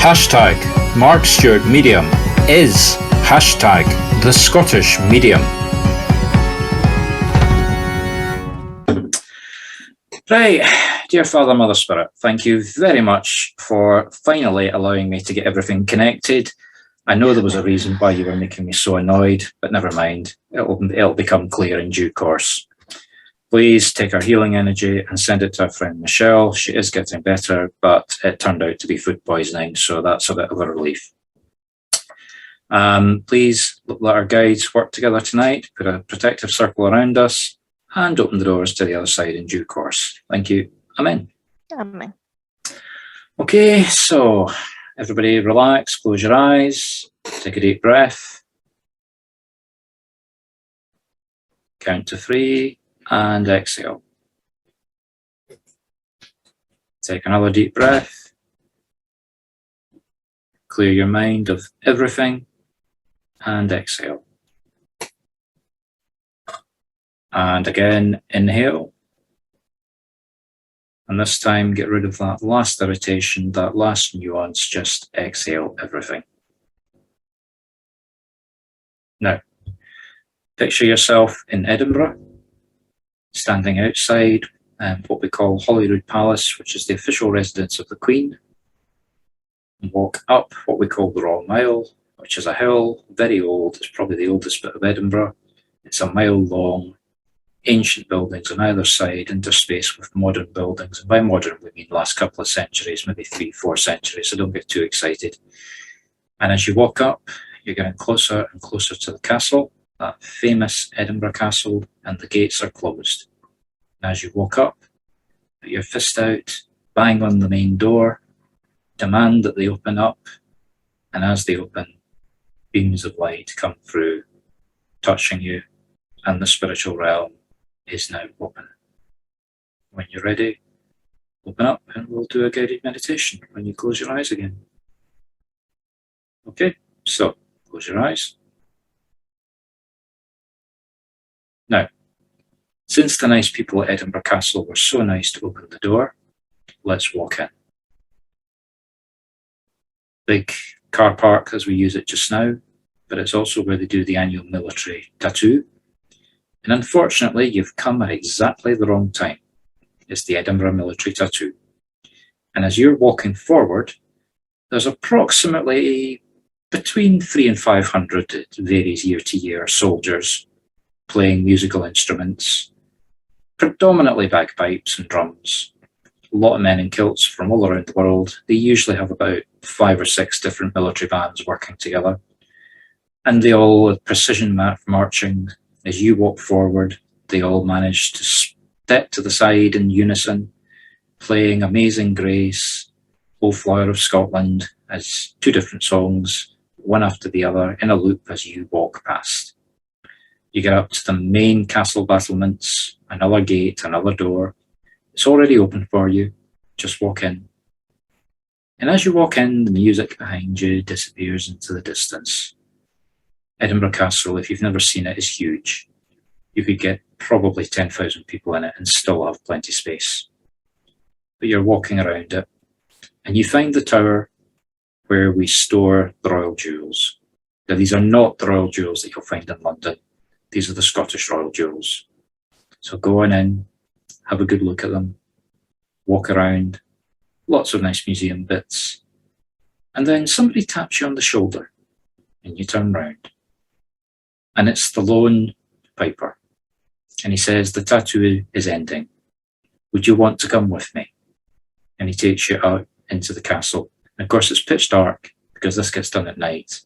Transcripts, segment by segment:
Hashtag Mark Stewart Medium is hashtag the Scottish Medium. Right, dear Father, Mother, Spirit, thank you very much for finally allowing me to get everything connected. I know there was a reason why you were making me so annoyed, but never mind. It'll become clear in due course. Please take our healing energy and send it to our friend Michelle. She is getting better, but it turned out to be food poisoning, so that's a bit of a relief. Please let our guides work together tonight, put a protective circle around us, and open the doors to the other side in due course. Thank you. Amen. Amen. Okay, so everybody relax, close your eyes, take a deep breath. Count to 3 and exhale. Take another deep breath. Clear your mind of everything and exhale. And again, inhale. And this time, get rid of that last irritation, that last nuance, just exhale everything. Now, picture yourself in Edinburgh, standing outside what we call Holyrood Palace, which is the official residence of the Queen. And walk up what we call the Royal Mile, which is a hill, very old. It's probably the oldest bit of Edinburgh. It's a mile long, ancient buildings on either side, interspaced with modern buildings. And by modern, we mean last couple of centuries, maybe 3-4 centuries, so don't get too excited. And as you walk up, you're getting closer and closer to the castle, that famous Edinburgh Castle, and the gates are closed. And as you walk up, put your fist out, bang on the main door, demand that they open up, and as they open, beams of light come through, touching you, and the spiritual realm is now open. When you're ready, open up and we'll do a guided meditation when you close your eyes again. Okay, so close your eyes. Now, since the nice people at Edinburgh Castle were so nice to open the door, let's walk in. Big car park as we use it just now, but it's also where they do the annual military tattoo. And unfortunately, you've come at exactly the wrong time. It's the Edinburgh military tattoo. And as you're walking forward, there's approximately between 300 and 500, it varies year to year, soldiers playing musical instruments, predominantly bagpipes and drums. A lot of men in kilts from all around the world. They usually have about 5 or 6 different military bands working together. And they all, with precision marching, as you walk forward, they all manage to step to the side in unison, playing Amazing Grace, O Flower of Scotland, as 2 different songs, one after the other, in a loop as you walk past. You get up to the main castle battlements, another gate, another door. It's already open for you. Just walk in. And as you walk in, the music behind you disappears into the distance. Edinburgh Castle, if you've never seen it, is huge. You could get probably 10,000 people in it and still have plenty of space. But you're walking around it, and you find the tower where we store the royal jewels. Now, these are not the royal jewels that you'll find in London. These are the Scottish royal jewels. So go on in, have a good look at them, walk around, lots of nice museum bits. And then somebody taps you on the shoulder, and you turn round. And it's the lone piper. And he says, the tattoo is ending. Would you want to come with me? And he takes you out into the castle. And of course, it's pitch dark because this gets done at night.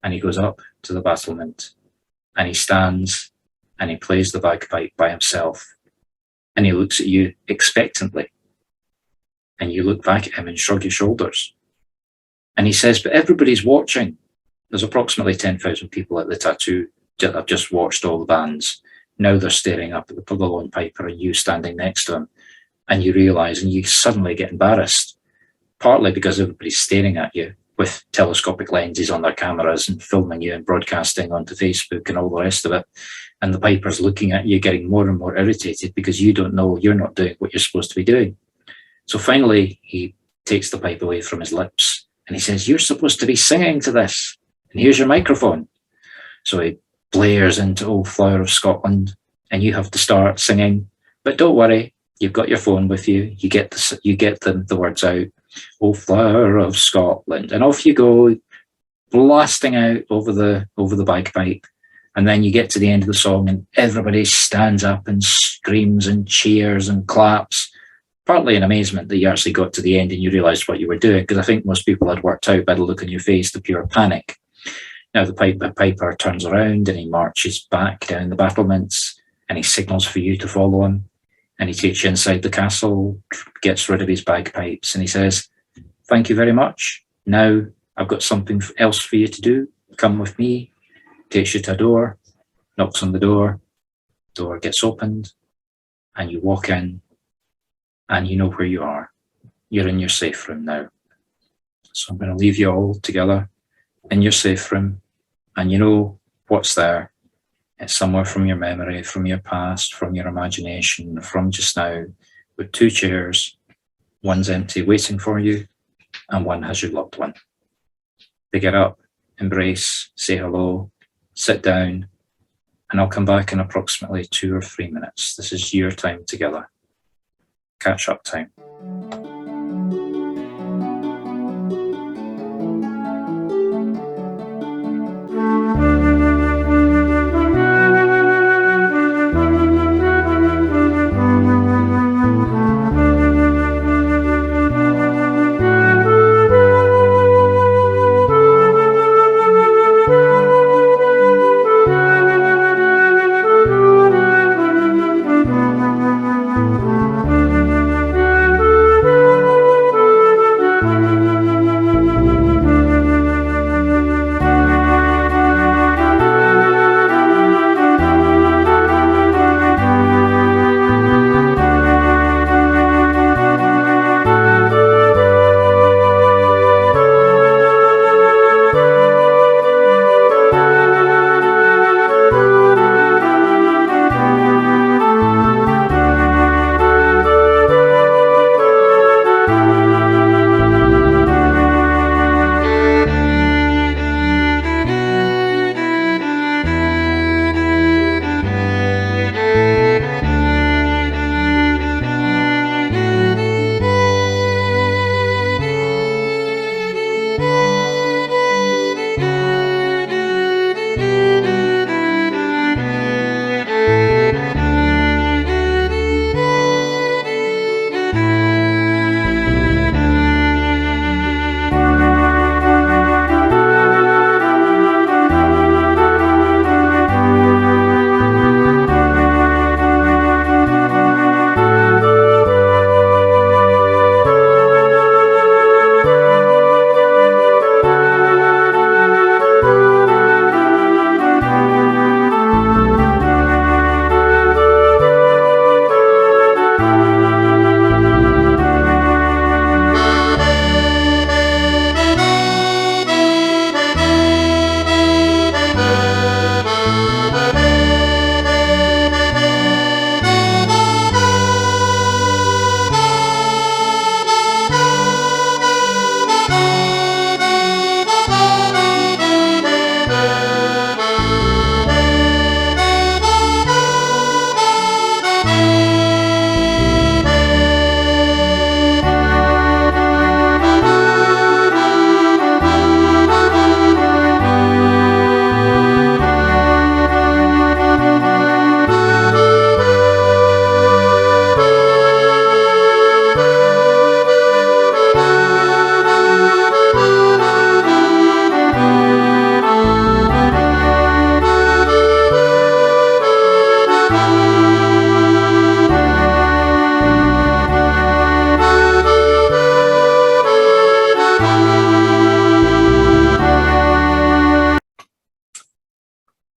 And he goes up to the battlement and he stands and he plays the bagpipe by himself. And he looks at you expectantly. And you look back at him and shrug your shoulders. And he says, but everybody's watching. There's approximately 10,000 people at the tattoo that have just watched all the bands. Now they're staring up at the lone piper and you standing next to him. And you realise, and you suddenly get embarrassed, partly because everybody's staring at you with telescopic lenses on their cameras and filming you and broadcasting onto Facebook and all the rest of it. And the piper's looking at you, getting more and more irritated because you don't know, you're not doing what you're supposed to be doing. So finally, he takes the pipe away from his lips And he says, "You're supposed to be singing to this, and here's your microphone." So he blares into Old Flower of Scotland, and you have to start singing. But don't worry, you've got your phone with you. You get the words out. "Old Flower of Scotland," and off you go, blasting out over the bagpipe. And then you get to the end of the song, and everybody stands up and screams and cheers and claps, partly in amazement that you actually got to the end and you realised what you were doing, because I think most people had worked out by the look on your face the pure panic. Now the piper turns around and he marches back down the battlements and he signals for you to follow him, and he takes you inside the castle, gets rid of his bagpipes, and he says, "Thank you very much. Now I've got something else for you to do. Come with me." Takes you to a door, knocks on the door gets opened, and you walk in, and you know where you are. You're in your safe room now. So I'm going to leave you all together in your safe room, and you know what's there. It's somewhere from your memory, from your past, from your imagination, from just now, with 2 chairs. One's empty, waiting for you, and one has your loved one. They get up, embrace, say hello, sit down, and I'll come back in approximately 2 or 3 minutes. This is your time together. Catch up time.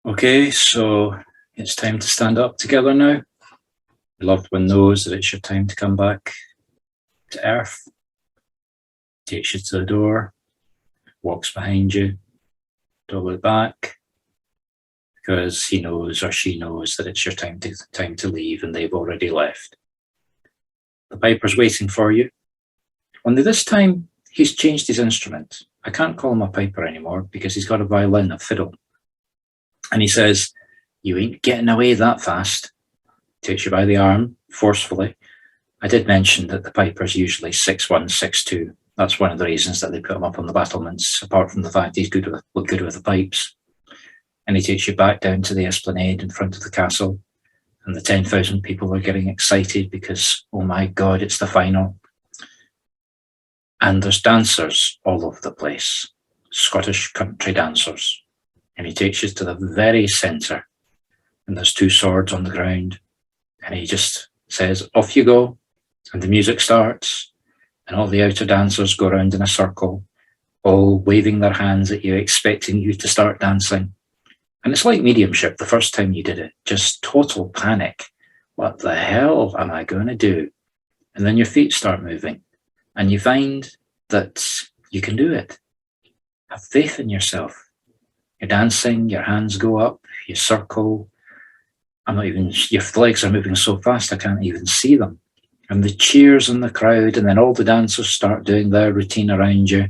Okay, so it's time to stand up together now. Your loved one knows that it's your time to come back to earth. Takes you to the door, walks behind you. Don't look back, because he knows or she knows that it's your time to leave, and they've already left. The piper's waiting for you. Only this time, he's changed his instrument. I can't call him a piper anymore because he's got a violin, a fiddle. And he says, you ain't getting away that fast. Takes you by the arm, forcefully. I did mention that the piper's usually 6'1", 6'2". That's one of the reasons that they put him up on the battlements, apart from the fact he's good with the pipes. And he takes you back down to the esplanade in front of the castle, and the 10,000 people are getting excited because, oh my God, it's the final. And there's dancers all over the place, Scottish country dancers. And he takes you to the very centre, and there's 2 swords on the ground, and he just says, off you go, and the music starts, and all the outer dancers go around in a circle, all waving their hands at you, expecting you to start dancing. And it's like mediumship the first time you did it, just total panic. What the hell am I going to do? And then your feet start moving, and you find that you can do it. Have faith in yourself. You're dancing, your hands go up, you circle. Your legs are moving so fast I can't even see them. And the cheers in the crowd, and then all the dancers start doing their routine around you,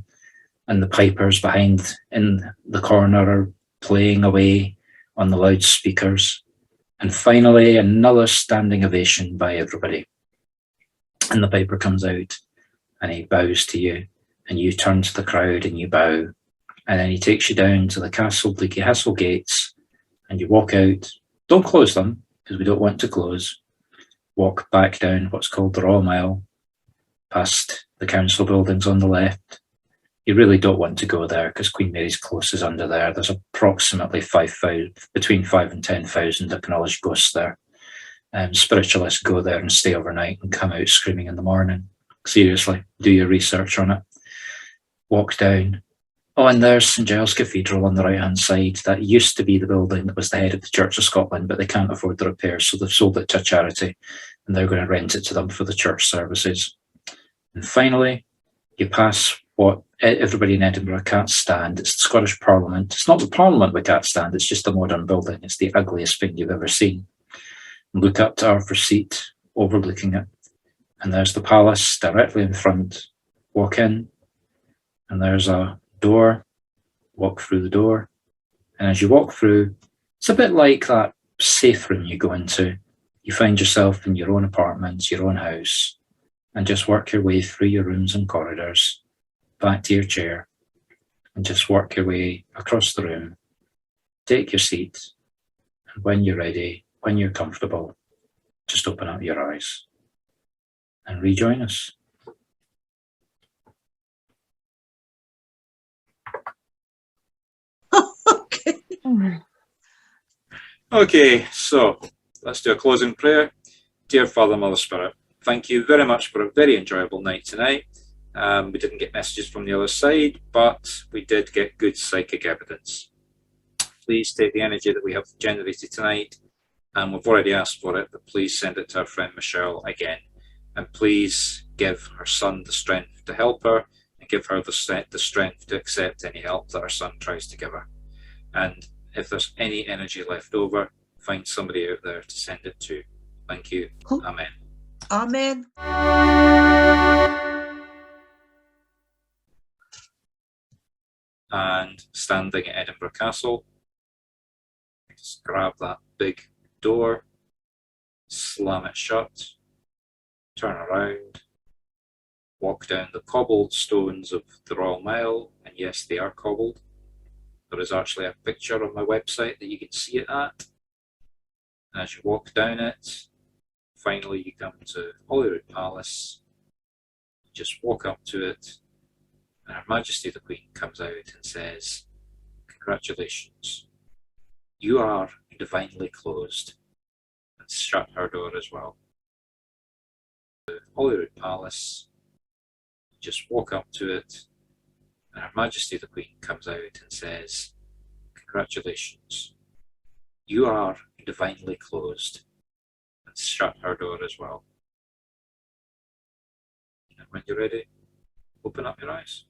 and the pipers behind in the corner are playing away on the loudspeakers. And finally, another standing ovation by everybody. And the piper comes out, and he bows to you, and you turn to the crowd and you bow. And then he takes you down to the castle gates, and you walk out. Don't close them, because we don't want to close. Walk back down what's called the Royal Mile, past the council buildings on the left. You really don't want to go there because Queen Mary's Close is under there. There's approximately between 5,000 and 10,000 acknowledged ghosts there. Spiritualists go there and stay overnight and come out screaming in the morning. Seriously, do your research on it. Walk down. Oh, and there's St Giles Cathedral on the right-hand side. That used to be the building that was the head of the Church of Scotland, but they can't afford the repairs, so they've sold it to a charity, and they're going to rent it to them for the church services. And finally, you pass what everybody in Edinburgh can't stand. It's the Scottish Parliament. It's not the Parliament we can't stand, it's just a modern building. It's the ugliest thing you've ever seen. And look up to Arthur's Seat, overlooking it. And there's the palace directly in front. Walk in, and there's a door. Walk through the door. And as you walk through, it's a bit like that safe room you go into. You find yourself in your own apartment, your own house, and just work your way through your rooms and corridors, back to your chair, and just work your way across the room. Take your seat, and when you're ready, when you're comfortable, just open up your eyes and rejoin us. Okay, so let's do a closing prayer. Dear Father, Mother, Spirit, thank you very much for a very enjoyable night tonight. We didn't get messages from the other side, but we did get good psychic evidence. Please take the energy that we have generated tonight, and we've already asked for it, but please send it to our friend Michelle again. And please give her son the strength to help her, and give her the strength to accept any help that her son tries to give her. And if there's any energy left over, find somebody out there to send it to. Thank you. Amen. Amen. And standing at Edinburgh Castle, just grab that big door, slam it shut, turn around, walk down the cobbled stones of the Royal Mile, and yes, they are cobbled. There is actually a picture on my website that you can see it at. And as you walk down it, finally you come to Holyrood Palace. You just walk up to it, and Her Majesty the Queen comes out and says, "Congratulations, you are divinely closed," and shut her door as well. The Holyrood Palace, you just walk up to it, and Her Majesty the Queen comes out and says, "Congratulations, you are divinely closed," and shut her door as well. And when you're ready, open up your eyes.